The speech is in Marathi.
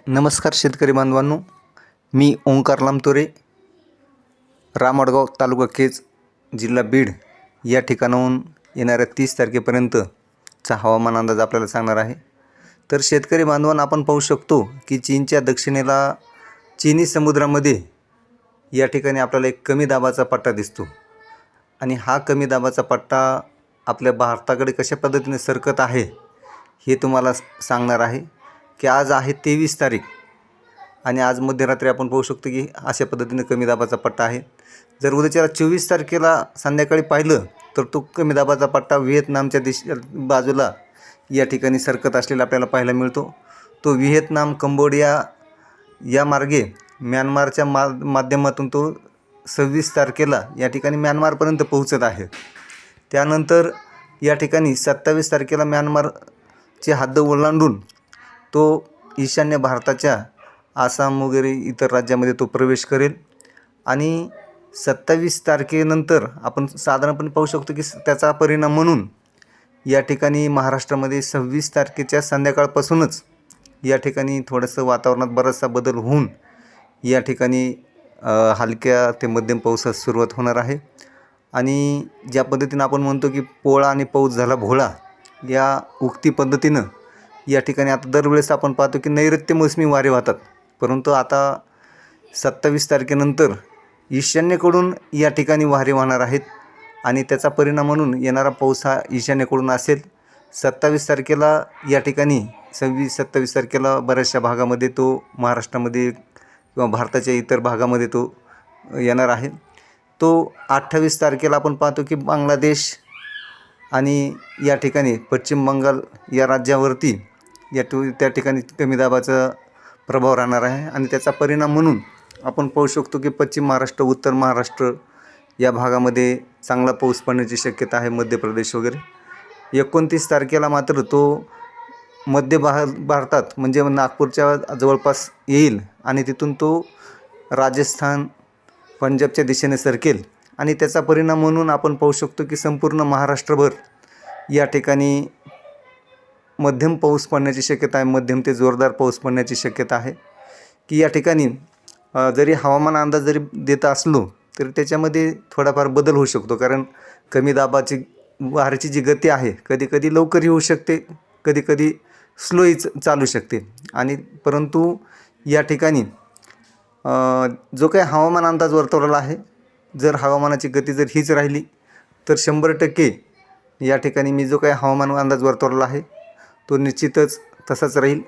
नमस्कार शेतकरी बांधवांनो, मी ओंकार लामतोरे, रामडगाव तालुका केज, जिल्हा बीड या ठिकाणाहून येणाऱ्या 30 तारखेपर्यंतचा हवामान अंदाज आपल्याला सांगणार आहे। तर शेतकरी बांधवांनो, आपण पाहू शकतो की चीनच्या दक्षिणेला चिनी समुद्रामध्ये या ठिकाणी आपल्याला एक कमी दाबाचा पट्टा दिसतो आणि हा कमी दाबाचा पट्टा आपल्या भारताकडे कशा पद्धतीने सरकत आहे हे तुम्हाला सांगणार आहे की आज आहे 23 तारीख आणि आज मध्यरात्री आपण पाहू शकतो की अशा पद्धतीने कमी दाबाचा पट्टा आहे। जर उद्याच्या 24 तारखेला संध्याकाळी पाहिलं तर तो कमी दाबाचा पट्टा व्हिएतनामच्या बाजूला या ठिकाणी सरकत असलेला आपल्याला पाहायला मिळतो। तो व्हिएतनाम, कंबोडिया या मार्गे म्यानमारच्या माध्यमातून तो 26 तारखेला या ठिकाणी म्यानमारपर्यंत पोहोचत आहे। त्यानंतर या ठिकाणी 27 तारखेला म्यानमारची हद्द ओलांडून तो ईशान्य भारताच्या आसाम वगैरे इतर राज्यामध्ये तो प्रवेश करेल आणि 27 तारखेनंतर आपण साधारणपणे पाहू शकतो की त्याचा परिणाम म्हणून या ठिकाणी महाराष्ट्रामध्ये 26 तारखेच्या संध्याकाळपासूनच या ठिकाणी थोडंसं वातावरणात बराचसा बदल होऊन या ठिकाणी हलक्या ते मध्यम पावसास सुरुवात होणार आहे। आणि ज्या पद्धतीनं आपण म्हणतो की पोळा आणि पाऊस झाला भोळा, या उक्ती पद्धतीनं या ठिकाणी आता दरवेळेस आपण पाहतो की नैऋत्य मोसमी वारे वाहतात, परंतु आता 27 तारखेनंतर ईशान्येकडून या ठिकाणी वारे वाहणार आहेत आणि त्याचा परिणाम म्हणून येणारा पाऊस हा ईशान्येकडून असेल। 27 तारखेला या ठिकाणी 26-27 तारखेला बऱ्याचशा भागामध्ये तो महाराष्ट्रामध्ये किंवा भारताच्या इतर भागामध्ये तो येणार आहे। तो 28 तारखेला आपण पाहतो की बांगलादेश आणि या ठिकाणी पश्चिम बंगाल या राज्यावरती त्या ठिकाणी कमी दाबाचा प्रभाव राहणार आहे आणि त्याचा परिणाम म्हणून आपण पाहू शकतो की पश्चिम महाराष्ट्र, उत्तर महाराष्ट्र या भागामध्ये चांगला पाऊस पडण्याची शक्यता आहे, मध्य प्रदेश वगैरे। 29 तारखेला मात्र तो मध्य भारतात म्हणजे नागपूरच्या जवळपास येईल आणि तिथून तो राजस्थान, पंजाबच्या दिशेने सरकेल आणि त्याचा परिणाम म्हणून आपण पाहू शकतो की संपूर्ण महाराष्ट्रभर या ठिकाणी मध्यम पाऊस पडण्याची शक्यता आहे, मध्यम ते जोरदार पाऊस पडण्याची शक्यता आहे। की या ठिकाणी जरी हवामान अंदाज जरी देत असलो तरी त्याच्यामध्ये थोडाफार बदल होऊ शकतो, कारण कमी दाबाची वाऱ्याची जी गती आहे कधीकधी लवकरही होऊ शकते, कधीकधी स्लोही चालू शकते। आणि परंतु या ठिकाणी जो काही हवामान अंदाज वर्तवलेला आहे, जर हवामानाची गती जर हीच राहिली तर 100% या ठिकाणी मी जो काही हवामान अंदाज वर्तवलेला आहे तो निश्चितच तसाच राहील।